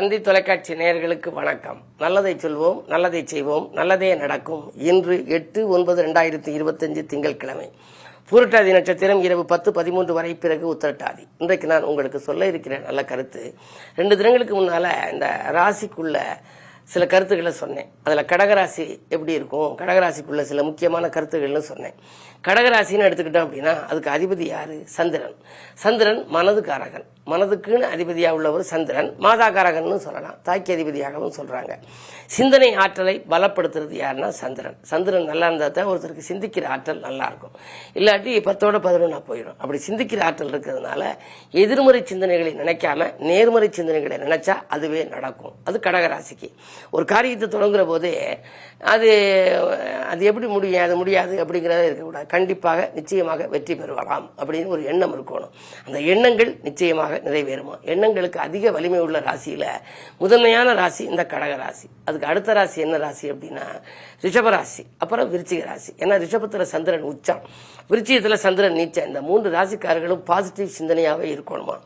தந்தி தொலைக்காட்சி நேயர்களுக்கு வணக்கம். நல்லதை சொல்வோம், நல்லதை செய்வோம், நல்லதே நடக்கும். இன்று 8/9/2025 திங்கட்கிழமை. பூரட்டாதி நட்சத்திரம் இரவு 10:13 வரை, பிறகு உத்திரட்டாதி. இன்றைக்கு நான் உங்களுக்கு சொல்ல இருக்கிற நல்ல கருத்து, 2 தினங்களுக்கு முன்னால இந்த ராசிக்குள்ள சில கருத்துக்களை சொன்னேன். அதில் கடகராசி எப்படி இருக்கும், கடகராசிக்குள்ள சில முக்கியமான கருத்துக்கள்னு சொன்னேன். கடகராசின்னு எடுத்துக்கிட்டோம் அப்படின்னா அதுக்கு அதிபதி யாரு? சந்திரன். சந்திரன் மனதுக்காரகன், மனதுக்குன்னு அதிபதியாக உள்ளவர் சந்திரன். மாதாகாரகன்னு சொல்லலாம், தாய்க்கு அதிபதியாகவும் சொல்றாங்க. சிந்தனை ஆற்றலை பலப்படுத்துறது யாருன்னா சந்திரன். சந்திரன் நல்லா இருந்தால் தான் ஒருத்தருக்கு சிந்திக்கிற ஆற்றல் நல்லா இருக்கும், இல்லாட்டி 10ஓட 11 போயிடும். அப்படி சிந்திக்கிற ஆற்றல் இருக்கிறதுனால எதிர்மறை சிந்தனைகளை நினைக்காம நேர்மறை சிந்தனைகளை நினைச்சா அதுவே நடக்கும். அது கடகராசிக்கு. ஒரு காரியத்தை தொடங்குற போதே அது எப்படி முடியும், அது முடியாது அப்படிங்கிறத இருக்கக்கூடாது. கண்டிப்பாக நிச்சயமாக வெற்றி பெறலாம் அப்படின்னு ஒரு எண்ணம் இருக்கணும். அந்த எண்ணங்கள் நிச்சயமாக நிறைவேறுமா. எண்ணங்களுக்கு அதிக வலிமை உள்ள ராசியில முதன்மையான ராசி இந்த கடக ராசி. அதுக்கு அடுத்த ராசி என்ன ராசி அப்படின்னா ரிஷபராசி, அப்புறம் விருச்சிக ராசி. ஏன்னா ரிஷபத்துல சந்திரன் உச்சம், விருச்சிகத்துல சந்திரன் நீச்சம். இந்த 3 ராசிக்காரர்களும் பாசிட்டிவ் சிந்தனையாவே இருக்கணுமா.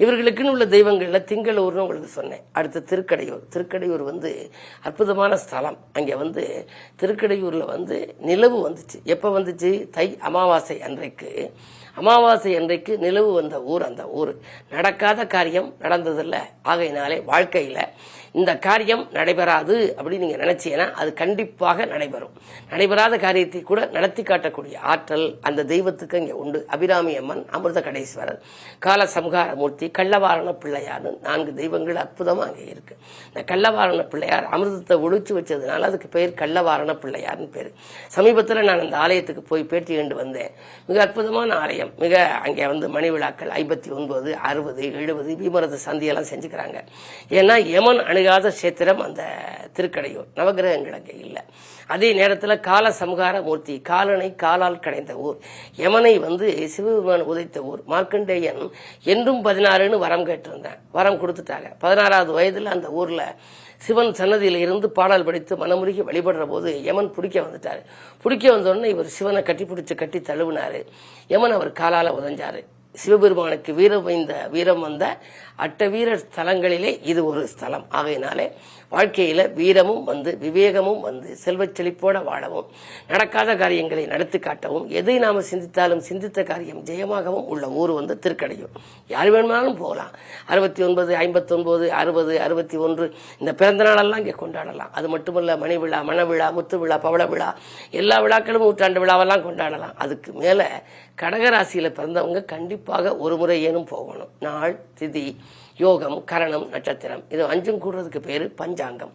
இவர்களுக்குன்னு உள்ள தெய்வங்கள்ல திங்களூர்னு உங்களுக்கு சொன்னேன். அடுத்து திருக்கடையூர். திருக்கடையூர் அற்புதமான ஸ்தலம். அங்கே திருக்கடையூர்ல நிலவு வந்துச்சு. எப்ப வந்துச்சு? தை அமாவாசை அன்றைக்கு. அமாவாசை அன்றைக்கு நிலவு வந்த ஊர் அந்த ஊர். நடக்காத காரியம் நடந்ததில்லை. ஆகையினாலே வாழ்க்கையில இந்த காரியம் நடைபெறாது அப்படின்னு நீங்க நினைச்சீங்கன்னா அது கண்டிப்பாக நடைபெறும். நடைபெறாத காரியத்தை கூட நடத்தி காட்டக்கூடிய ஆற்றல் அந்த தெய்வத்துக்கு இங்கே உண்டு. அபிராமி அம்மன், அமிர்த கடேஸ்வரர், கால சம்ஹார மூர்த்தி, கள்ளவாரண பிள்ளையார்னு 4 தெய்வங்கள் அற்புதமா அங்கே இருக்கு. இந்த கள்ளவாரண பிள்ளையார் அமிர்தத்தை ஒழிச்சு வச்சதுனால அதுக்கு பெயர் கள்ளவாரண பிள்ளையார்னு பேரு. சமீபத்தில் நான் அந்த ஆலயத்துக்கு போய் பேட்டி கண்டு வந்தேன். மிக அற்புதமான ஆலயம். மிக அங்கே மணி விழாக்கள் 59, 60, 70 பீமரத சந்தியெல்லாம் செஞ்சுக்கிறாங்க. ஏன்னா யமன் அணுகாத கஷேத்திரம் அந்த திருக்கடையூர். நவகிரகங்கள் அங்கே இல்லை. அதே நேரத்தில் கால சம்ஹார மூர்த்தி, காலனை காலால் கடைந்த ஊர். யமனை சிவபெருமான் உதைத்த ஊர். மார்க்கண்டேயன் என்றும் 16ன்னு வரம் கேட்டிருந்தேன், வரம் கொடுத்துட்டாங்க. 16வது வயதுல அந்த ஊர்ல சிவன் சன்னதியில இருந்து பாடல் படித்து மனமுருகி வழிபடுற போது யமன் பிடிக்க வந்துட்டாரு. பிடிக்க வந்தோடனே இவர் சிவனை கட்டி தழுவினாரு. யமன் அவர் காலால உதஞ்சாரு. சிவபெருமானுக்கு வீரம் வந்த 8 வீரர் ஸ்தலங்களிலே இது ஒரு ஸ்தலம். ஆகையினாலே வாழ்க்கையில வீரமும் விவேகமும் செல்வச் செழிப்போட வாழவும், நடக்காத காரியங்களை நடத்தி காட்டவும், எதை நாம சிந்தித்தாலும் சிந்தித்த காரியம் ஜெயமாகவும் உள்ள ஊர் திருக்கடையூர். யார் வேணுமானாலும் போகலாம். 69, 59, 60, 61 இந்த பிறந்த நாளெல்லாம் இங்கே கொண்டாடலாம். அது மட்டுமல்ல, மணி விழா, மண விழா, முத்து விழா, பவள விழா, எல்லா விழாக்களும் 100ஆண்டு விழாவெல்லாம் கொண்டாடலாம். அதுக்கு மேல கடகராசியில பிறந்தவங்க கண்டிப்பாக ஒரு முறை ஏனும் போகணும். நாள், திதி, யோகம், கரணம், நட்சத்திரம், இது 5 கூடுறதுக்கு பேரு பஞ்சாங்கம்.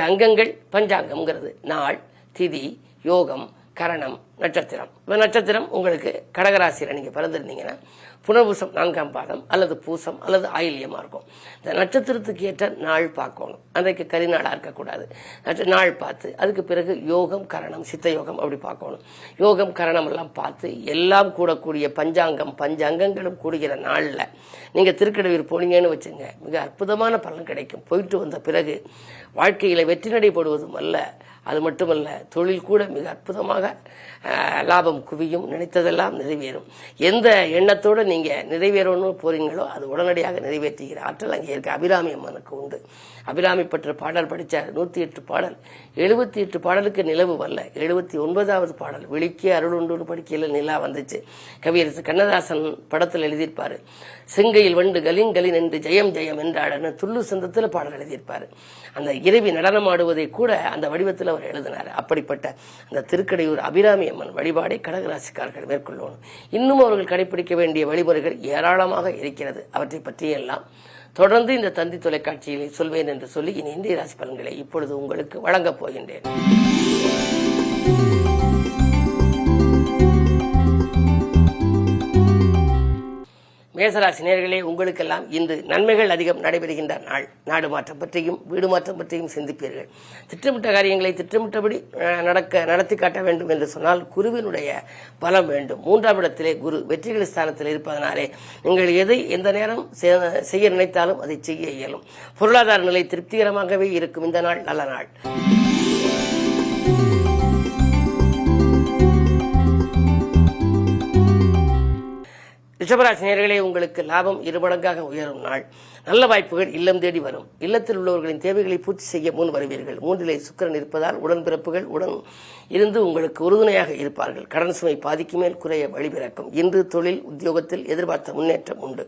அங்கங்கள் பஞ்சாங்கம்ங்கிறது நாள், திதி, யோகம், கரணம், நட்சத்திரம். நட்சத்திரம் உங்களுக்கு கடகராசியில் நீங்க பிறந்திருந்தீங்கன்னா புனர்பூசம் 4ஆம் பாதம் அல்லது பூசம் அல்லது ஆயில்யமா இருக்கும். இந்த நட்சத்திரத்துக்கு ஏற்ற நாள் பார்க்கணும். அன்றைக்கு கரிநாளா இருக்கக்கூடாது. நாள் பார்த்து அதுக்கு பிறகு யோகம், கரணம், சித்த யோகம் அப்படி பார்க்கணும். யோகம், கரணம் எல்லாம் பார்த்து எல்லாம் கூடக்கூடிய பஞ்சாங்கங்களும் கூடுகிற நாள்ல நீங்க திருக்கடையூர் போனீங்கன்னு வச்சுங்க, மிக அற்புதமான பலன் கிடைக்கும். போயிட்டு வந்த பிறகு வாழ்க்கையில வெற்றி நடைபெறுவதும் அல்ல, அது மட்டுமல்ல தொழில் கூட மிக அற்புதமாக லாபம் குவியும். நினைத்ததெல்லாம் நிறைவேறும். எந்த எண்ணத்தோட நீங்க நிறைவேறணும்னு போறீங்களோ அது உடனடியாக நிறைவேற்றுகிற ஆற்றல் அங்கே இருக்க அபிராமி அம்மனுக்கு உண்டு. அபிராமி பற்ற பாடல் படிச்சார். 108 பாடல். 78 பாடலுக்கு நிலவு வரல. 79வது பாடல் விழிக்கே அருளுண்டு படிக்கையில் நிலா வந்துச்சு. கவியரசு கண்ணதாசன் படத்தில் எழுதியிருப்பாரு. செங்கையில் வண்டு கலின் என்று ஜெயம் ஜெயம் என்றாடன்னு துள்ளு சந்தத்தில் பாடல் எழுதியிருப்பாரு. அந்த இறைவி நடனம் ஆடுவதை கூட அந்த வடிவத்தில் அவர் எழுதினார். அப்படிப்பட்ட அந்த திருக்கடையூர் அபிராமி அம்மன் வழிபாடை கடகராசிக்காரர்கள் மேற்கொள்ளணும். இன்னும் அவர்கள் கடைபிடிக்க வேண்டிய வழிமுறைகள் ஏராளமாக இருக்கிறது. அவற்றை பற்றியெல்லாம் தொடர்ந்து இந்த தந்தி தொலைக்காட்சியிலே சொல்வேன் என்று சொல்லி இன்றைய ராசி பலன்களை இப்பொழுது உங்களுக்கு வழங்கப் போகின்றேன். மேசராசி நேயர்களே, உங்களுக்கெல்லாம் இன்று நன்மைகள் அதிகம் நடைபெறுகின்ற நாள். நாடு மாற்றம் பற்றியும் வீடு மாற்றம் பற்றியும் சிந்திப்பீர்கள். திட்டமிட்ட காரியங்களை திட்டமிட்டபடி நடத்தி காட்ட வேண்டும் என்று சொன்னால் குருவினுடைய பலம் வேண்டும். 3ஆம் இடத்திலே குரு வெற்றிகள் ஸ்தானத்தில் இருப்பதனாலே நீங்கள் எதை எந்த நேரம் செய்ய நினைத்தாலும் அதை செய்ய இயலும். பொருளாதார நிலை திருப்திகரமாகவே இருக்கும். இந்த நாள் நல்ல நாள். ரிஷபராசி நேயர்களே, உங்களுக்கு லாபம் இருமடங்காக உயரும் நாள். நல்ல வாய்ப்புகள் இல்லம் தேடி வரும். இல்லத்தில் உள்ளவர்களின் தேவைகளை பூர்த்தி செய்ய முன் வருவீர்கள். 3லே சுக்கிரன் இருப்பதால் உடன்பிறப்புகள் உடன் இருந்து உங்களுக்கு உறுதுணையாக இருப்பார்கள். கடன் சுமை பாதிக்கு மேல் குறைய வழிபிறக்கும். இன்று தொழில் உத்தியோகத்தில் எதிர்பார்த்த முன்னேற்றம் உண்டு.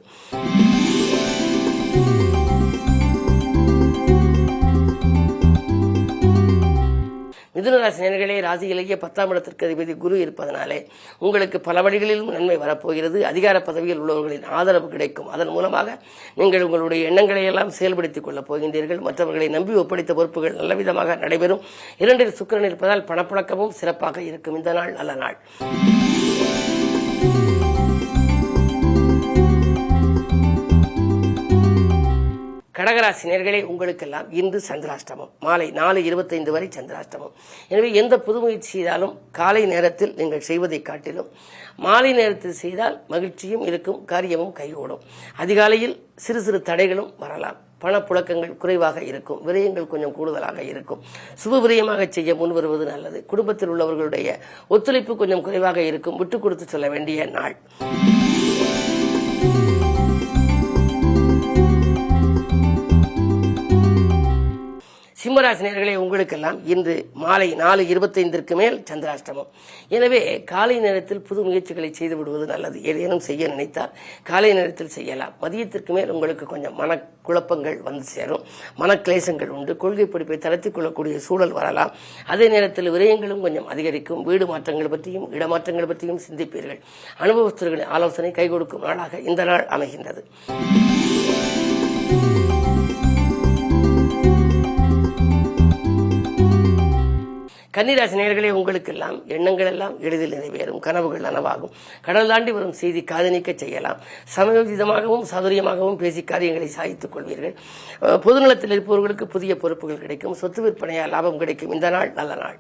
மிதுனராசி நேயர்களே, ராசியிலேயே 10ஆம் இடத்திற்கு அதிபதி குரு இருப்பதனாலே உங்களுக்கு பல வழிகளிலும் நன்மை வரப்போகிறது. அதிகார பதவியில் உள்ளவர்களின் ஆதரவு கிடைக்கும். அதன் மூலமாக நீங்கள் உங்களுடைய எண்ணங்களை எல்லாம் செயல்படுத்திக் கொள்ளப் போகின்றீர்கள். மற்றவர்களை நம்பி ஒப்படைத்த பொறுப்புகள் நல்லவிதமாக நடைபெறும். 2ல் சுக்கிரன் இருப்பதால் பணப்புழக்கமும் சிறப்பாக இருக்கும். இந்த நாள் நல்ல நாள். கடகராசி நேயர்களே, உங்களுக்கெல்லாம் இன்று சந்திராஷ்டமம். மாலை 4:25 வரை சந்திராஷ்டமம். எனவே எந்த புது முயற்சி செய்தாலும் காலை நேரத்தில் நீங்கள் செய்வதை காட்டிலும் மாலை நேரத்தில் செய்தால் மகிழ்ச்சியும் இருக்கும், காரியமும் கைகூடும். அதிகாலையில் சிறு சிறு தடைகளும் வரலாம். பணப்புழக்கங்கள் குறைவாக இருக்கும். விரயங்கள் கொஞ்சம் கூடுதலாக இருக்கும். சுபவிரயமாக செய்ய முன் வருவது நல்லது. குடும்பத்தில் உள்ளவர்களுடைய ஒத்துழைப்பு கொஞ்சம் குறைவாக இருக்கும். விட்டுக் கொடுத்து சொல்ல வேண்டிய நாள். சிம்மராசி நேயர்களே, உங்களுக்கெல்லாம் இன்று மாலை 4:25 மேல் சந்திராஷ்டமம். எனவே காலை நேரத்தில் புது முயற்சிகளை செய்து விடுவது நல்லது. ஏதேனும் செய்ய நினைத்தால் காலை நேரத்தில் செய்யலாம். மதியத்திற்கு மேல் உங்களுக்கு கொஞ்சம் மனக்குழப்பங்கள் வந்து சேரும். மனக்லேசங்கள் உண்டு. கொள்கை பிடிப்பை தளர்த்திக் கொள்ளக்கூடிய சூழல் வரலாம். அதே நேரத்தில் விரயங்களும் கொஞ்சம் அதிகரிக்கும். வீடு மாற்றங்கள் பற்றியும் இடமாற்றங்கள் பற்றியும் சிந்திப்பீர்கள். அனுபவஸ்தர்களின் ஆலோசனை கை கொடுக்கும் நாளாக இந்த நாள் அமைகின்றது. கன்னிராசி நேயர்களே, உங்களுக்கெல்லாம் எண்ணங்கள் எல்லாம் எளிதில் நிறைவேறும். கனவுகள் நனவாகும். கடல் தாண்டி வரும் செய்தி காதணிக்க செய்யலாம். சமயோஜிதமாகவும் சாதுரியமாகவும் பேசி காரியங்களை சாதித்துக் கொள்வீர்கள். பொதுநலத்தில் இருப்பவர்களுக்கு புதிய பொறுப்புகள் கிடைக்கும். சொத்து விற்பனையால் லாபம் கிடைக்கும். இந்த நாள் நல்ல நாள்.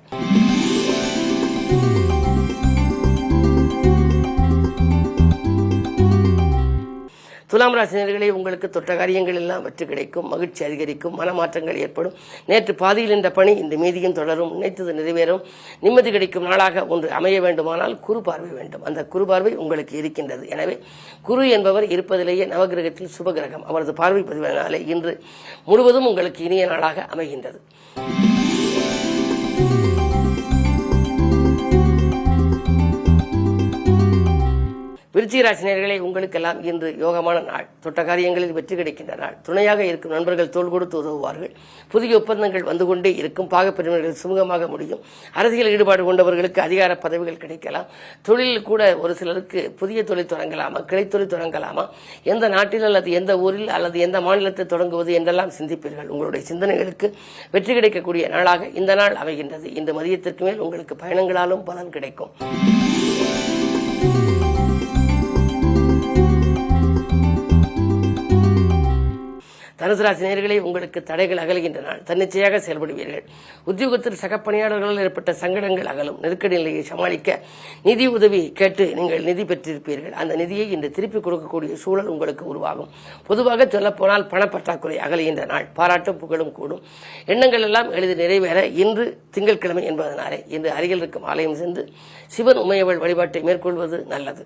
துலாம் ராசி நேயர்களே, உங்களுக்கு தொட்ட காரியங்கள் எல்லாம் வெற்றி கிடைக்கும். மகிழ்ச்சி அதிகரிக்கும். மனமாற்றங்கள் ஏற்படும். நேற்று பாதியில் என்ற பணி இந்த மீதியும் தொடரும். நினைத்தது நிறைவேறும். நிம்மதி கிடைக்கும் நாளாக ஒன்று அமைய வேண்டுமானால் குரு பார்வை வேண்டும். அந்த குரு பார்வை உங்களுக்கு இருக்கின்றது. எனவே குரு என்பவர் இருப்பதிலேயே நவகிரகத்தில் சுபகிரகம். அவரது பார்வை பதிவினாலே இன்று முழுவதும் உங்களுக்கு இனிய நாளாக அமைகின்றது. விருச்சிக ராசி நேயர்களே, உங்களுக்கெல்லாம் இன்று யோகமான நாள். தொட்ட காரியங்களில் வெற்றி கிடைக்கின்ற நாள். துணையாக இருக்கும் நண்பர்கள் தோள் கொடுத்து உதவுவார்கள். புதிய ஒப்பந்தங்கள் வந்து கொண்டே இருக்கும். பாகப்பிரிவினர்கள் சுமூகமாக முடியும். அரசியல் ஈடுபாடு கொண்டவர்களுக்கு அதிகார பதவிகள் கிடைக்கலாம். தொழிலில் கூட ஒரு சிலருக்கு புதிய தொழில் தொடங்கலாமா, கிளைத்தொழில் தொடங்கலாமா, எந்த நாட்டில் அல்லது எந்த ஊரில் அல்லது எந்த மாநிலத்தை தொடங்குவது என்றெல்லாம் சிந்திப்பீர்கள். உங்களுடைய சிந்தனைகளுக்கு வெற்றி கிடைக்கக்கூடிய நாளாக இந்த நாள் அமைகின்றது. இந்த மதியத்திற்கு மேல் உங்களுக்கு பயணங்களாலும் பலன் கிடைக்கும். தனுசு ராசி நேயர்களே, உங்களுக்கு தடைகள் அகலுகின்ற நாள். தன்னிச்சையாக செயல்படுவீர்கள். உத்தியோகத்தில் சக பணியாளர்களால் ஏற்பட்ட சங்கடங்கள் அகலும். நெருக்கடி நிலையை சமாளிக்க நிதி உதவி கேட்டு நீங்கள் நிதி பெற்றிருப்பீர்கள். அந்த நிதியை இன்று திருப்பி கொடுக்கக்கூடிய சூழல் உங்களுக்கு உருவாகும். பொதுவாக சொல்லப்போனால் பணப்பற்றாக்குறை அகலுகின்ற நாள். பாராட்டும் புகழும் கூடும். எண்ணங்கள் எல்லாம் எளிதில் நிறைவேற இன்று திங்கட்கிழமை என்பதனாலே இன்று அருகில் இருக்கும் ஆலயம் சென்று சிவன் உமையவள் வழிபாட்டை மேற்கொள்வது நல்லது.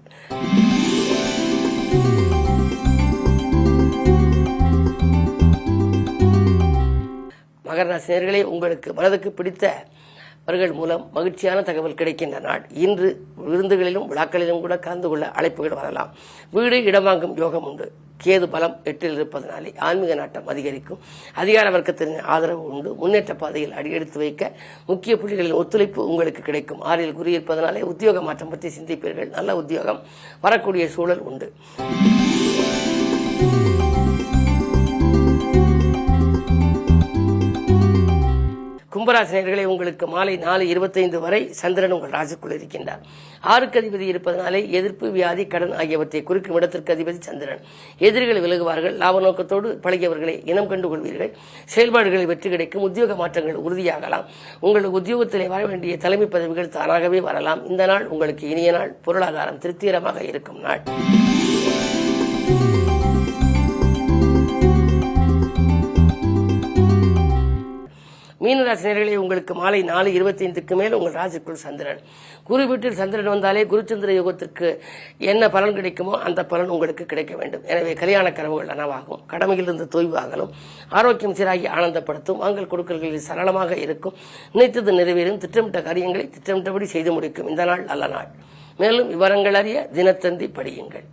மகர ராசி நேயர்களே, உங்களுக்கு மனதுக்கு பிடித்தவர்கள் மூலம் மகிழ்ச்சியான தகவல் கிடைக்கின்ற நாள். இன்று விருந்துகளிலும் விழாக்களிலும் கூட கலந்து கொள்ள அழைப்புகள் வரலாம். வீடு இடம் வாங்கும் யோகம் உண்டு. கேது பலம் 8ல் இருப்பதனாலே ஆன்மீக நாட்டம் அதிகரிக்கும். அதிகார வர்க்கத்தின் ஆதரவு உண்டு. முன்னேற்ற பாதையில் அடியெடுத்து வைக்க முக்கிய புள்ளிகளின் ஒத்துழைப்பு உங்களுக்கு கிடைக்கும். 6ல் குறி இருப்பதனாலே உத்தியோக மாற்றம் பற்றி சிந்திப்பீர்கள். நல்ல உத்தியோகம் வரக்கூடிய சூழல் உண்டு. கும்பராசி நேயர்களே, உங்களுக்கு மாலை 4:25 வரை சந்திரன் உங்கள் ராசிக்குள் இருக்கின்றார். 6க்கு அதிபதி இருப்பதனாலே எதிர்ப்பு, வியாதி, கடன் ஆகியவற்றை குறிக்கும் இடத்திற்கு அதிபதி சந்திரன். எதிரிகள் விலகுவார்கள். லாப நோக்கத்தோடு பழகியவர்களை இனம் கண்டு கொள்வீர்கள். செயல்பாடுகளில் வெற்றி கிடைக்கும். உத்தியோக மாற்றங்கள் உறுதியாகலாம். உங்களுக்கு உத்தியோகத்திலே வர வேண்டிய தலைமை பதவிகள் தானாகவே வரலாம். இந்த நாள் உங்களுக்கு இனிய நாள். பொருளாதாரம் திருப்திகரமாக இருக்கும் நாள். மீனராசினியர்களே, உங்களுக்கு மாலை 4:25க்கு மேல் உங்கள் ராசிக்குள் சந்திரன். குரு வீட்டில் சந்திரன் வந்தாலே குருச்சந்திர யோகத்திற்கு என்ன பலன் கிடைக்குமோ அந்த பலன் உங்களுக்கு கிடைக்க வேண்டும். எனவே கல்யாண கனவுகள் நனவாகும், கடமையில் இருந்து தொய்வாகலும், ஆரோக்கியம் சீராகி ஆனந்தப்படுத்தும், வாங்கல் கொடுக்கல்களில் சரளமாக இருக்கும், நினைத்தது நிறைவேறும், திட்டமிட்ட காரியங்களை திட்டமிட்டபடி செய்து முடிக்கும் இந்த நாள் நல்ல நாள். மேலும் விவரங்கள் அறிய தினத்தந்தி படியுங்கள்.